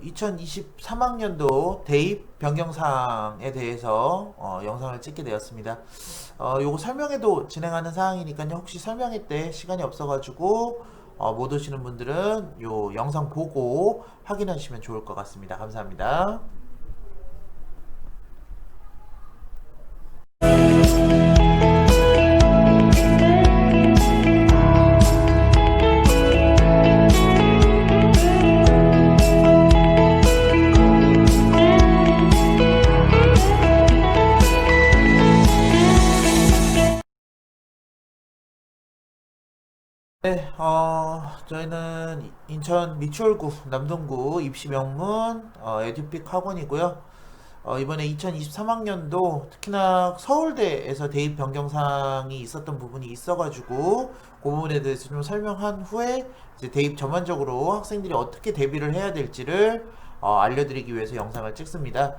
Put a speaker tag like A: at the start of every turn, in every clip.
A: 2023학년도 대입 변경사항에 대해서 영상을 찍게 되었습니다. 요거 설명회도 진행하는 사항이니까요. 혹시 설명회 때 시간이 없어가지고 못 오시는 분들은 요 영상 보고 확인하시면 좋을 것 같습니다. 감사합니다. 네, 저희는 인천 미추홀구 남동구 입시명문 에듀픽 학원이고요. 이번에 2023학년도 특히나 서울대에서 대입 변경사항이 있었던 부분이 있어가지고 그 부분에 대해서 좀 설명한 후에 이제 대입 전반적으로 학생들이 어떻게 대비를 해야 될지를 알려드리기 위해서 영상을 찍습니다.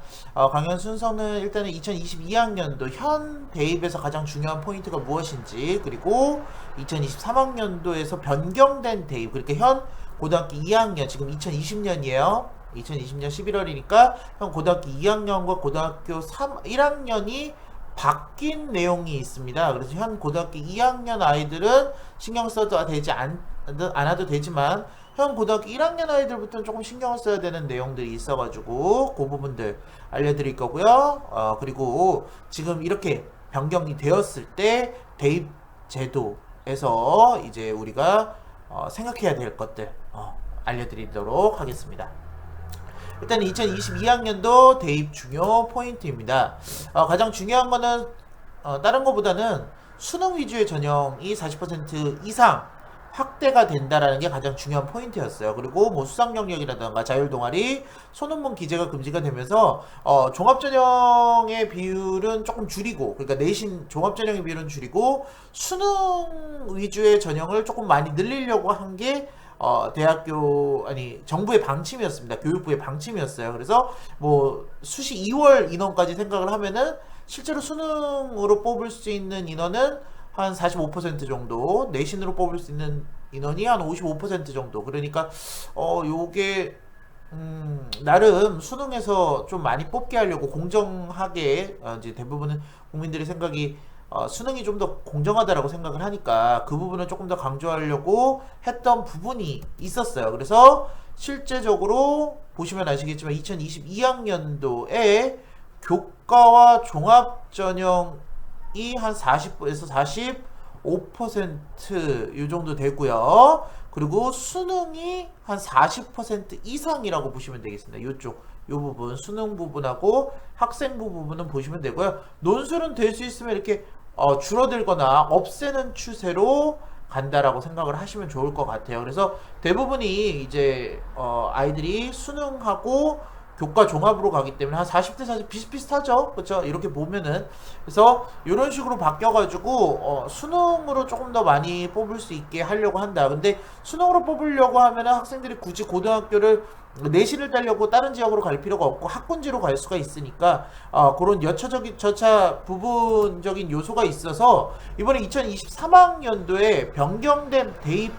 A: 강연 순서는 일단은 2022학년도 현 대입에서 가장 중요한 포인트가 무엇인지, 그리고 2023학년도에서 변경된 대입, 그러니까 현 고등학교 2학년, 지금 2020년이에요. 2020년 11월이니까 현 고등학교 2학년과 고등학교 1학년이 바뀐 내용이 있습니다. 그래서 현 고등학교 2학년 아이들은 신경 써도 되지 않아도 되지만 현 고등학교 1학년 아이들부터는 조금 신경을 써야 되는 내용들이 있어가지고 그 부분들 알려드릴 거고요. 그리고 지금 이렇게 변경이 되었을 때 대입 제도에서 이제 우리가 생각해야 될 것들 알려드리도록 하겠습니다. 일단 2022학년도 대입 중요 포인트입니다. 가장 중요한 거는 다른 것보다는 수능 위주의 전형이 40% 이상 확대가 된다라는 게 가장 중요한 포인트였어요. 그리고 뭐 수상 영역이라든가 자율 동아리, 소논문 기재가 금지가 되면서 종합 전형의 비율은 조금 줄이고, 그러니까 내신 종합 전형의 비율은 줄이고 수능 위주의 전형을 조금 많이 늘리려고 한 게 정부의 방침이었습니다. 교육부의 방침이었어요. 그래서 뭐 수시 2월 인원까지 생각을 하면은 실제로 수능으로 뽑을 수 있는 인원은 한 45% 정도, 내신으로 뽑을 수 있는 인원이 한 55% 정도. 그러니까 요게 나름 수능에서 좀 많이 뽑게 하려고 공정하게 이제 대부분은 국민들의 생각이 수능이 좀 더 공정하다라고 생각을 하니까 그 부분을 조금 더 강조하려고 했던 부분이 있었어요. 그래서 실제적으로 보시면 아시겠지만 2022학년도에 교과와 종합전형이 한 40에서 45%이 정도 되고요. 그리고 수능이 한 40% 이상이라고 보시면 되겠습니다. 요쪽 요 부분, 수능 부분하고 학생부 부분은 보시면 되고요. 논술은 될 수 있으면 이렇게 줄어들거나 없애는 추세로 간다라고 생각을 하시면 좋을 것 같아요. 그래서 대부분이 이제 아이들이 수능하고 교과 종합으로 가기 때문에 한 40대 40 비슷비슷하죠. 그렇죠? 이렇게 보면은. 그래서 이런 식으로 바뀌어가지고 수능으로 조금 더 많이 뽑을 수 있게 하려고 한다. 근데 수능으로 뽑으려고 하면은 학생들이 굳이 고등학교를 내신을 따려고 다른 지역으로 갈 필요가 없고 학군지로 갈 수가 있으니까 그런 여차 부분적인 요소가 있어서 이번에 2023학년도에 변경된 대입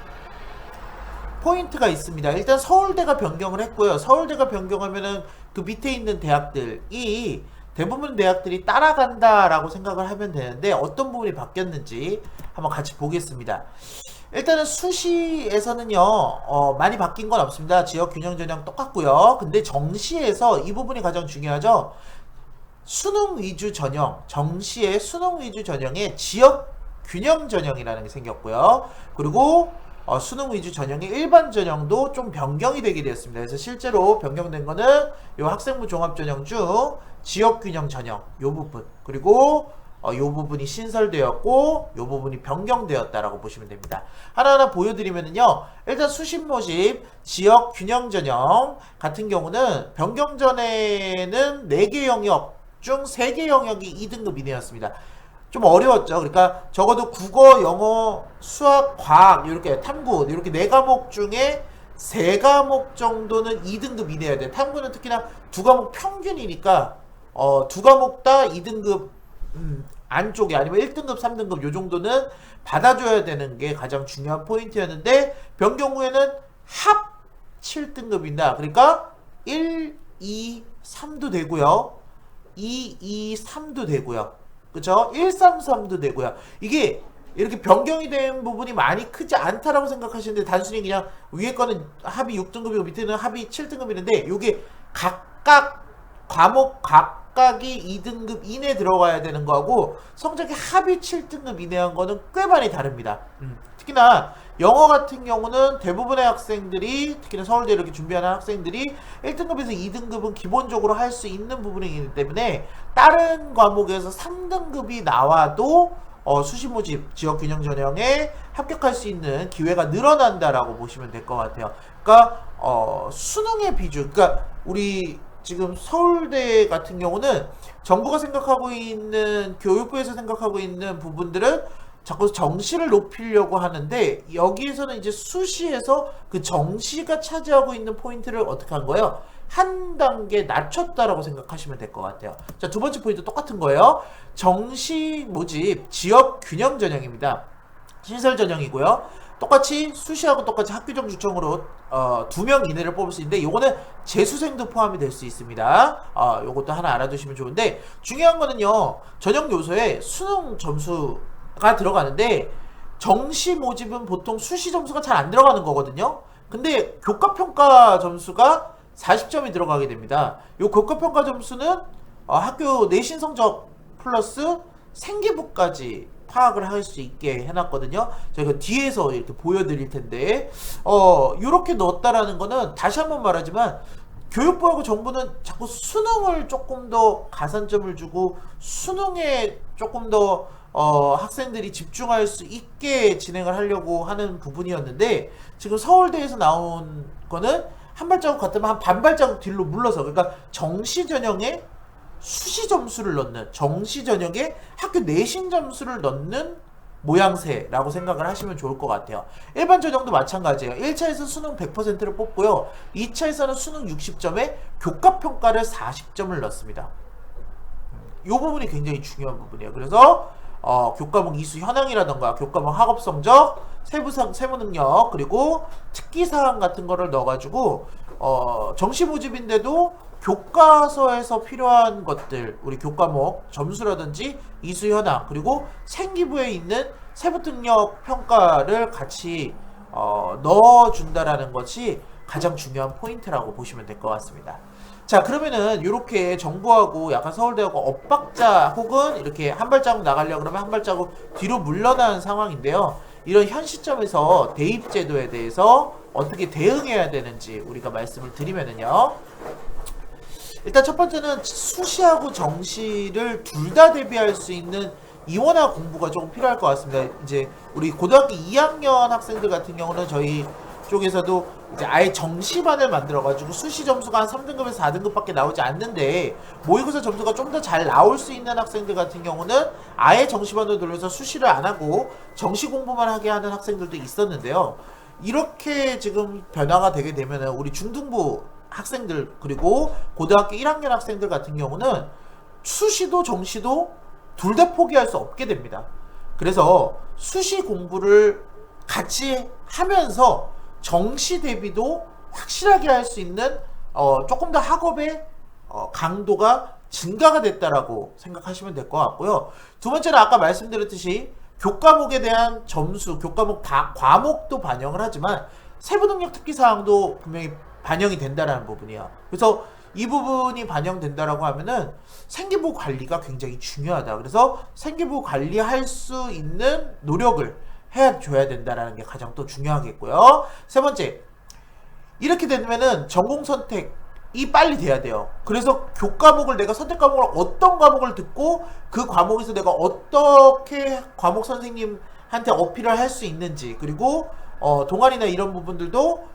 A: 포인트가 있습니다. 일단 서울대가 변경을 했고요. 서울대가 변경하면은 그 밑에 있는 대학들이 대부분 대학들이 따라간다라고 생각을 하면 되는데 어떤 부분이 바뀌었는지 한번 같이 보겠습니다. 일단은 수시에서는요 많이 바뀐 건 없습니다. 지역 균형 전형 똑같고요. 근데 정시에서 이 부분이 가장 중요하죠. 수능 위주 전형, 정시의 수능 위주 전형에 지역 균형 전형이라는 게 생겼고요. 그리고 수능 위주 전형의 일반 전형도 좀 변경이 되게 되었습니다. 그래서 실제로 변경된 거는 요 학생부 종합 전형 중 지역 균형 전형 요 부분, 그리고 요 부분이 신설되었고 요 부분이 변경되었다라고 보시면 됩니다. 하나하나 보여드리면은요, 일단 수십 모집 지역 균형 전형 같은 경우는 변경 전에는 4개 영역 중 3개 영역이 2등급 이내였습니다. 좀 어려웠죠. 그러니까 적어도 국어, 영어, 수학, 과학, 이렇게 탐구, 이렇게 4과목 중에 3과목 정도는 2등급 이내야 돼. 탐구는 특히나 2과목 평균이니까 2과목 다 2등급 안쪽에, 아니면 1등급, 3등급 요 정도는 받아줘야 되는 게 가장 중요한 포인트였는데 변경 후에는 합 7등급이다. 그러니까 1, 2, 3도 되고요. 2, 2, 3도 되고요. 그쵸? 1, 3, 3도 되고요. 이게 이렇게 변경이 된 부분이 많이 크지 않다라고 생각하시는데 단순히 그냥 위에 거는 합이 6등급이고 밑에는 합이 7등급이는데 이게 각각 과목 각각이 2등급 이내 들어가야 되는 거하고 성적이 합이 7등급 이내한 거는 꽤 많이 다릅니다. 특히나 영어 같은 경우는 대부분의 학생들이 특히나 서울대 이렇게 준비하는 학생들이 1등급에서 2등급은 기본적으로 할 수 있는 부분이기 때문에 다른 과목에서 3등급이 나와도 수시 모집 지역균형 전형에 합격할 수 있는 기회가 늘어난다라고 보시면 될 것 같아요. 그러니까 수능의 비중, 그러니까 우리 지금 서울대 같은 경우는 정부가 생각하고 있는 교육부에서 생각하고 있는 부분들은 자꾸 정시를 높이려고 하는데 여기에서는 이제 수시에서 그 정시가 차지하고 있는 포인트를 어떻게 한 거예요? 한 단계 낮췄다라고 생각하시면 될 것 같아요. 자, 두 번째 포인트 똑같은 거예요. 정시 모집 지역 균형 전형입니다. 신설 전형이고요. 똑같이 수시하고 똑같이 학교정 추천으로 2명 이내를 뽑을 수 있는데 요거는 재수생도 포함이 될 수 있습니다. 요것도 하나 알아두시면 좋은데 중요한 거는요. 전형 요소에 수능 점수가 들어가는데 정시 모집은 보통 수시 점수가 잘 안 들어가는 거거든요. 근데 교과평가 점수가 40점이 들어가게 됩니다. 요 교과평가 점수는 학교 내신 성적 플러스 생기부까지 파악을 할 수 있게 해놨거든요. 저희가 뒤에서 이렇게 보여드릴 텐데 이렇게 넣었다라는 거는 다시 한번 말하지만 교육부하고 정부는 자꾸 수능을 조금 더 가산점을 주고 수능에 조금 더 학생들이 집중할 수 있게 진행을 하려고 하는 부분이었는데 지금 서울대에서 나온 거는 한 발자국 갔다면 한 반 발자국 뒤로 물러서 그러니까 정시 전형에 수시 점수를 넣는 정시 전형에 학교 내신 점수를 넣는 모양새라고 생각을 하시면 좋을 것 같아요. 일반 전형도 마찬가지예요. 1차에서 수능 100%를 뽑고요. 2차에서는 수능 60점에 교과평가를 40점을 넣습니다. 이 부분이 굉장히 중요한 부분이에요. 그래서 교과목 이수 현황이라던가 교과목 학업 성적, 세부 능력, 그리고 특기사항 같은 거를 넣어가지고 정시 모집인데도 교과서에서 필요한 것들, 우리 교과목 점수라든지 이수 현황, 그리고 생기부에 있는 세부 능력 평가를 같이 넣어준다라는 것이 가장 중요한 포인트라고 보시면 될 것 같습니다. 자, 그러면은 이렇게 정부하고 약간 서울대하고 엇박자 혹은 이렇게 한 발자국 나가려고 그러면 한 발자국 뒤로 물러나는 상황인데요. 이런 현 시점에서 대입제도에 대해서 어떻게 대응해야 되는지 우리가 말씀을 드리면은요. 일단 첫 번째는 수시하고 정시를 둘 다 대비할 수 있는 이원화 공부가 조금 필요할 것 같습니다. 이제 우리 고등학교 2학년 학생들 같은 경우는 저희 쪽에서도 이제 아예 정시반을 만들어가지고 수시 점수가 한 3등급에서 4등급밖에 나오지 않는데 모의고사 점수가 좀 더 잘 나올 수 있는 학생들 같은 경우는 아예 정시반으로 돌려서 수시를 안 하고 정시 공부만 하게 하는 학생들도 있었는데요. 이렇게 지금 변화가 되게 되면은 우리 중등부 학생들 그리고 고등학교 1학년 학생들 같은 경우는 수시도 정시도 둘 다 포기할 수 없게 됩니다. 그래서 수시 공부를 같이 하면서 정시 대비도 확실하게 할 수 있는 조금 더 학업의 강도가 증가가 됐다라고 생각하시면 될 것 같고요. 두 번째는 아까 말씀드렸듯이 교과목에 대한 점수, 교과목 다 과목도 반영을 하지만 세부능력 특기사항도 분명히 반영이 된다라는 부분이에요. 그래서 이 부분이 반영된다라고 하면은 생기부 관리가 굉장히 중요하다. 그래서 생기부 관리할 수 있는 노력을 해줘야 된다라는 게 가장 또 중요하겠고요. 세 번째, 이렇게 되면은 전공 선택이 빨리 돼야 돼요. 그래서 교과목을 내가 선택 과목을 어떤 과목을 듣고 그 과목에서 내가 어떻게 과목 선생님한테 어필을 할 수 있는지 그리고 동아리나 이런 부분들도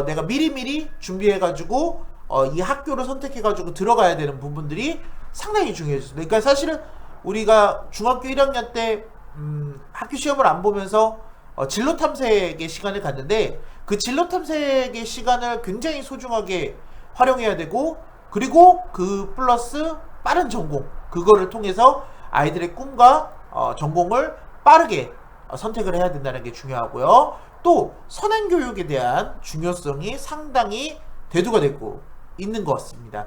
A: 내가 미리미리 준비해가지고 이 학교를 선택해가지고 들어가야 되는 부분들이 상당히 중요해졌어요. 그러니까 사실은 우리가 중학교 1학년 때 학교 시험을 안 보면서 진로 탐색의 시간을 갖는데 그 진로 탐색의 시간을 굉장히 소중하게 활용해야 되고 그리고 그 플러스 빠른 전공 그거를 통해서 아이들의 꿈과 전공을 빠르게 선택을 해야 된다는 게 중요하고요. 또 선행교육에 대한 중요성이 상당히 대두가 됐고 있는 것 같습니다.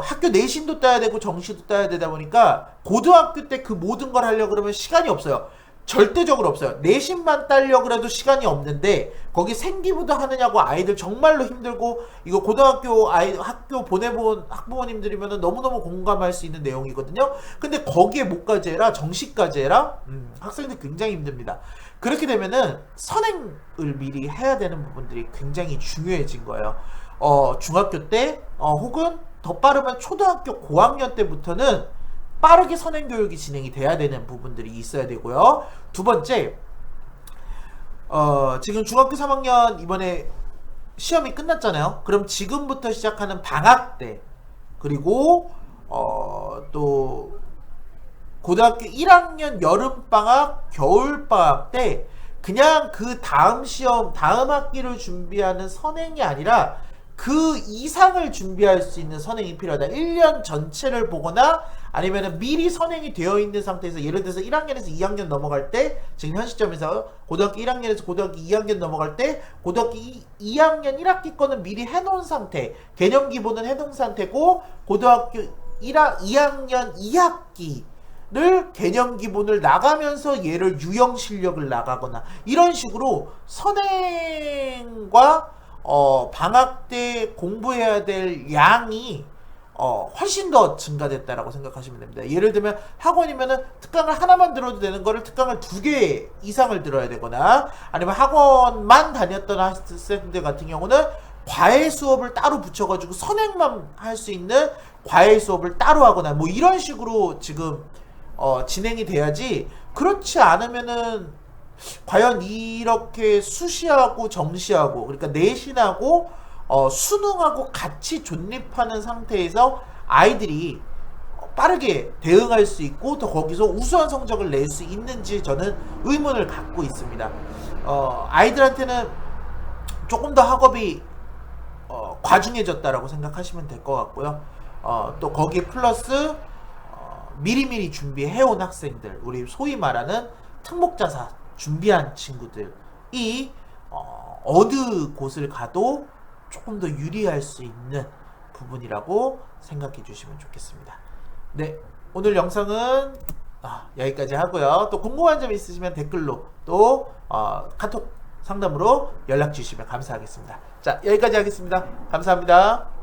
A: 학교 내신도 따야 되고 정시도 따야 되다 보니까 고등학교 때 그 모든 걸 하려고 그러면 시간이 없어요. 절대적으로 없어요. 내신만 따려고 해도 시간이 없는데 거기 생기부도 하느냐고 아이들 정말로 힘들고, 이거 고등학교 학교 보내본 학부모님들이면 너무너무 공감할 수 있는 내용이거든요. 근데 거기에 뭐까지 해라, 정시까지 해라, 학생들 굉장히 힘듭니다. 그렇게 되면은 선행을 미리 해야 되는 부분들이 굉장히 중요해진 거예요. 중학교 때 혹은 더 빠르면 초등학교 고학년 때부터는 빠르게 선행교육이 진행이 돼야 되는 부분들이 있어야 되고요. 두 번째, 지금 중학교 3학년 이번에 시험이 끝났잖아요. 그럼 지금부터 시작하는 방학 때, 그리고 또 고등학교 1학년 여름방학, 겨울방학 때 그냥 그 다음 시험, 다음 학기를 준비하는 선행이 아니라 그 이상을 준비할 수 있는 선행이 필요하다. 1년 전체를 보거나 아니면 미리 선행이 되어 있는 상태에서, 예를 들어서 1학년에서 2학년 넘어갈 때, 지금 현 시점에서 고등학교 1학년에서 고등학교 2학년 넘어갈 때 고등학교 2학년 1학기 거는 미리 해놓은 상태, 개념 기본은 해놓은 상태고, 고등학교 2학년 2학기를 개념 기본을 나가면서 얘를 유형 실력을 나가거나, 이런 식으로 선행과 방학 때 공부해야 될 양이 훨씬 더 증가됐다라고 생각하시면 됩니다. 예를 들면 학원이면은 특강을 하나만 들어도 되는 거를 특강을 2개 이상을 들어야 되거나, 아니면 학원만 다녔던 학생들 같은 경우는 과외 수업을 따로 붙여가지고 선행만 할 수 있는 과외 수업을 따로 하거나, 뭐 이런 식으로 지금 진행이 돼야지, 그렇지 않으면은 과연 이렇게 수시하고 정시하고, 그러니까 내신하고 수능하고 같이 존립하는 상태에서 아이들이 빠르게 대응할 수 있고 또 거기서 우수한 성적을 낼 수 있는지 저는 의문을 갖고 있습니다. 아이들한테는 조금 더 학업이 과중해졌다라고 생각하시면 될 것 같고요. 또 거기에 플러스 미리미리 준비해온 학생들, 우리 소위 말하는 특목자사 준비한 친구들이 어느 곳을 가도 조금 더 유리할 수 있는 부분이라고 생각해 주시면 좋겠습니다. 네, 오늘 영상은 여기까지 하고요. 또 궁금한 점 있으시면 댓글로 또 카톡 상담으로 연락 주시면 감사하겠습니다. 자, 여기까지 하겠습니다. 감사합니다.